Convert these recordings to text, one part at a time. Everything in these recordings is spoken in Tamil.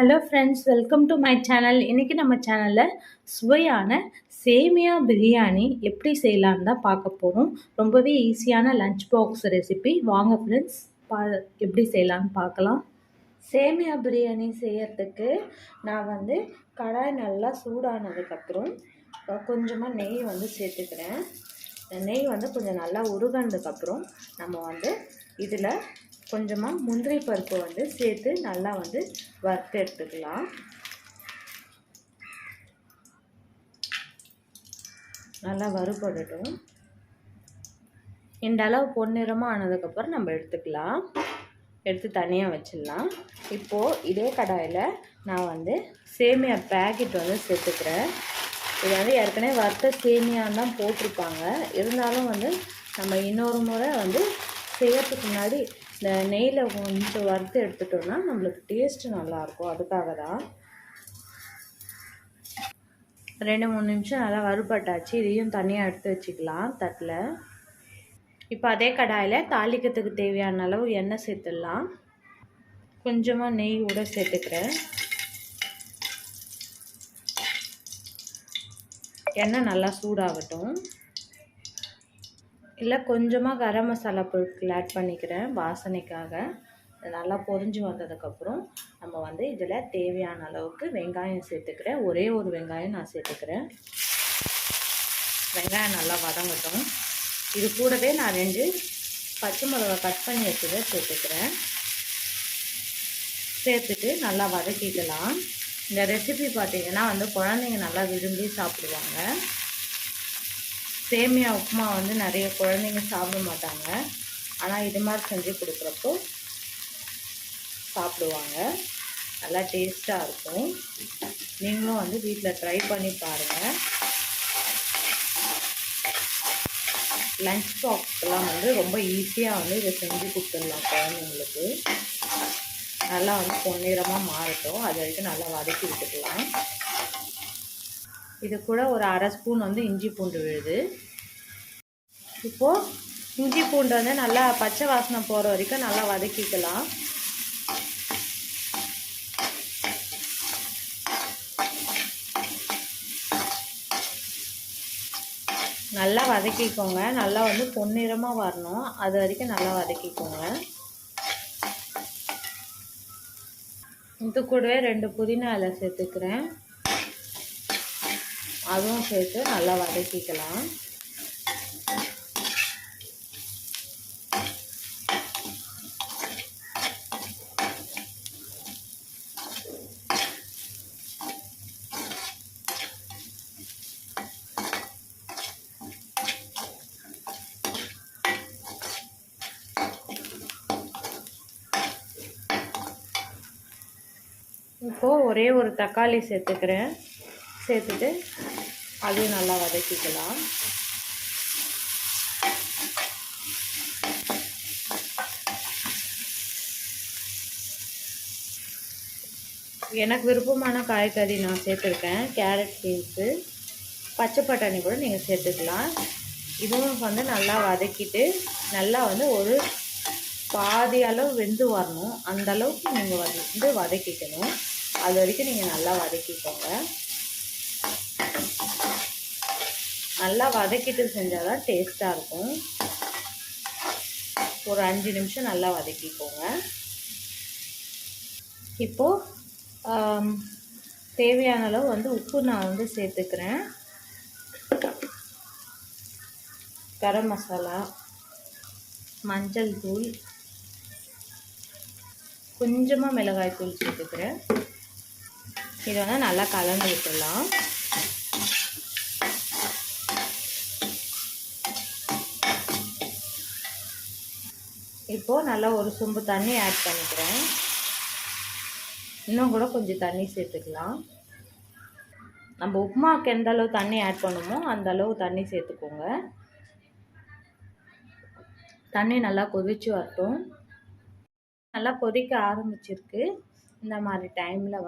Hello friends, welcome to my channel. இன்றைக்கி நம்ம சேனலில் சுவையான சேமியா பிரியாணி எப்படி செய்யலான்னு தான் பார்க்க போகிறோம். ரொம்பவே ஈஸியான லஞ்ச் பாக்ஸ் ரெசிபி. வாங்க ஃப்ரெண்ட்ஸ், எப்படி செய்யலான்னு பார்க்கலாம். சேமியா பிரியாணி செய்யறதுக்கு நான் கடாய் நல்லா சூடானதுக்கப்புறம் கொஞ்சமாக நெய் சேர்த்துக்கிறேன். நெய் கொஞ்சம் நல்லா உருகனதுக்கப்புறம் நம்ம இதில் கொஞ்சமாக முந்திரி பருப்பு சேர்த்து நல்லா வறுத்து எடுத்துக்கலாம். நல்லா வறுபடட்டும். இந்த அளவு பொன்னிறமாக ஆனதுக்கப்புறம் நம்ம எடுத்துக்கலாம். எடுத்து தனியாக வச்சிடலாம். இப்போது இதே கடாயில் நான் சேமியா பேக்கெட் சேர்த்துக்கிறேன். இது ஏற்கனவே வறுத்த சேமியான்னு தான் போட்டிருப்பாங்க. இருந்தாலும் நம்ம இன்னொரு முறை செய்யறதுக்கு முன்னாடி இந்த நெய்யில் கொஞ்சம் வறுத்து எடுத்துட்டோம்னா நம்மளுக்கு டேஸ்ட்டு நல்லாயிருக்கும். அதுக்காக தான் 2-3 நிமிஷம் நல்லா வறுபட்டாச்சு. இதையும் தனியாக எடுத்து வச்சுக்கலாம் தட்டில். இப்போ அதே கடாயில் தாளிக்கிறதுக்கு தேவையான அளவு எண்ணெய் சேர்த்துடலாம். கொஞ்சமாக நெய் கூட சேர்த்துக்கிறேன். எண்ணெய் நல்லா சூடாகட்டும். இல்லை கொஞ்சமாக கரம் மசாலா பொருட்கள் ஆட் பண்ணிக்கிறேன் வாசனைக்காக. நல்லா பொரிஞ்சு வந்ததுக்கப்புறம் நம்ம இதில் தேவையான அளவுக்கு வெங்காயம் சேர்த்துக்கிறேன். ஒரே ஒரு வெங்காயம் நான் சேர்த்துக்கிறேன். வெங்காயம் நல்லா வதங்கட்டும். இது கூடவே நான் 2 பச்சை மிளகா கட் பண்ணி வச்சதை சேர்த்துக்கிறேன். சேர்த்துட்டு நல்லா வதக்கிக்கலாம். இந்த ரெசிபி பார்த்திங்கன்னா குழந்தைங்க நல்லா விரும்பி சாப்பிடுவாங்க. சேமியா உப்புமா நிறைய குழந்தைங்க சாப்பிட மாட்டாங்க. ஆனால் இது மாதிரி செஞ்சு கொடுக்குறப்போ சாப்பிடுவாங்க. நல்லா டேஸ்ட்டாக இருக்கும். நீங்களும் வீட்டில் ட்ரை பண்ணி பாருங்கள். லஞ்ச் பாக்ஸ்க்கெல்லாம் ரொம்ப ஈஸியாக இதை செஞ்சு கொடுத்துடலாம் குழந்தைங்களுக்கு. நல்லா பொன்னிறமாக மாறட்டும். அது வரைக்கும் நல்லா வதக்கி விட்டுக்கலாம். இது கூட ஒரு 1/2 ஸ்பூன் இஞ்சி பூண்டு விழுது. இப்போது இஞ்சி பூண்டு நல்லா பச்சை வாசனை போகிற வரைக்கும் நல்லா வதக்கிக்கலாம். நல்லா வதக்கிக்கோங்க. நல்லா பொன்னிறமாக வரணும். அது வரைக்கும் நல்லா வதக்கிக்கோங்க. இது கூடவே 2 புதினா இலை சேர்த்துக்கிறேன். அதுவும் சேர்த்து நல்லா வதக்கிக்கலாம். இப்போது ஒரே ஒரு தக்காளி சேர்த்துக்கிறேன். சேர்த்துட்டு அதையும் நல்லா வதக்கிக்கலாம். எனக்கு விருப்பமான காய்கறி நான் சேர்த்துருக்கேன். கேரட், பீன்ஸு, பச்சை பட்டாணி கூட நீங்கள் சேர்த்துக்கலாம். இதுவும் நல்லா வதக்கிட்டு நல்லா ஒரு பாதி அளவு வெந்து வரணும். அந்த அளவுக்கு நீங்கள் வதக்கிக்கணும். அது வரைக்கும் நீங்கள் நல்லா வதக்கிக்கோங்க. நல்லா வதக்கிட்டு செஞ்சால் தான் டேஸ்ட்டாக இருக்கும். ஒரு 5 நிமிஷம் நல்லா வதக்கிக்கோங்க. இப்போது தேவையான அளவு உப்பு நான் சேர்த்துக்கிறேன். கரம் மசாலா, மஞ்சள் தூள், கொஞ்சமாக மிளகாய் தூள் சேர்த்துக்கிறேன். இதை நல்லா கலந்து விட்டுடலாம். இப்போது நல்லா ஒரு சொம்பு தண்ணி ஆட் பண்ணிக்கிறேன். இன்னும் கூட கொஞ்சம் தண்ணி சேர்த்துக்கலாம். நம்ம உப்புமாவுக்கு எந்த அளவு தண்ணி ஆட் பண்ணுமோ அந்த அளவு தண்ணி சேர்த்துக்கோங்க. தண்ணி நல்லா கொதிச்சு வரட்டும். நல்லா கொதிக்க ஆரம்பிச்சிருக்கு. இந்த மாதிரி டைமில்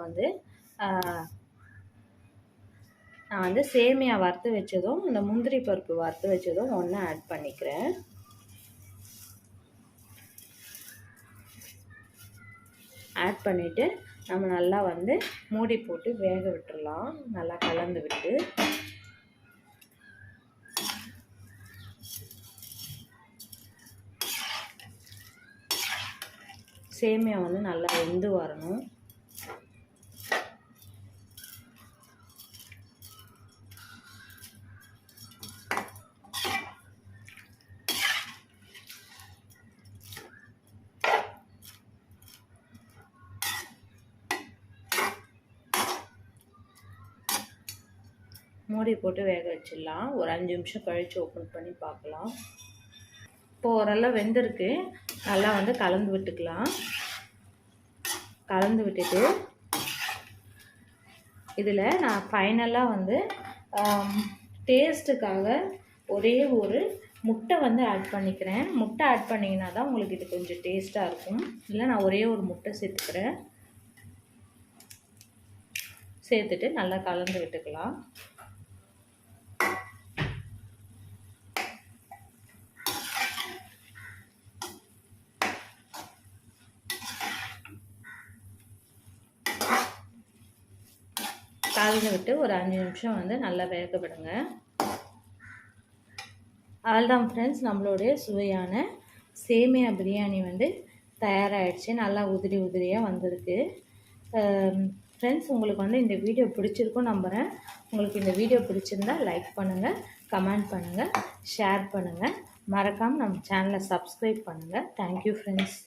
நான் சேமியா வறுத்து வச்சதும் இந்த முந்திரி பருப்பு வறுத்து வச்சதும் ஒன்று ஆட் பண்ணிக்கிறேன். ஆட் பண்ணிவிட்டு நம்ம நல்லா வந்து மூடி போட்டு வேக விட்டுறலாம். நல்லா கலந்து விட்டு சேமியா வந்து நல்லா வெந்து வரணும். மூடி போட்டு வேக வச்சிடலாம். ஒரு 5 நிமிஷம் கழித்து ஓப்பன் பண்ணி பார்க்கலாம். இப்போது ஓரளவு வெந்திருக்கு. நல்லா வந்து கலந்து விட்டுக்கலாம். கலந்து விட்டுட்டு இதில் நான் ஃபைனலாக வந்து டேஸ்ட்டுக்காக ஒரே ஒரு முட்டை வந்து ஆட் பண்ணிக்கிறேன். முட்டை ஆட் பண்ணிங்கன்னா தான் உங்களுக்கு இது கொஞ்சம் டேஸ்ட்டாக இருக்கும். இல்லை நான் ஒரே ஒரு முட்டை சேர்த்துக்கிறேன். சேர்த்துட்டு நல்லா கலந்து விட்டுக்கலாம். கலந்து விட்டு ஒரு 5 நிமிஷம் வந்து நல்லா வேக விடுங்க. அவ்வளோதான் ஃப்ரெண்ட்ஸ், நம்மளுடைய சுவையான சேமியா பிரியாணி வந்து தயாராகிடுச்சு. நல்லா உதிரி உதிரியாக வந்திருக்கு. ஃப்ரெண்ட்ஸ், உங்களுக்கு வந்து இந்த வீடியோ பிடிச்சிருக்கும் நம்புகிறேன். உங்களுக்கு இந்த வீடியோ பிடிச்சிருந்தா லைக் பண்ணுங்கள், கமெண்ட் பண்ணுங்கள், ஷேர் பண்ணுங்கள். மறக்காமல் நம்ம சேனலை சப்ஸ்கிரைப் பண்ணுங்கள். Thank you friends.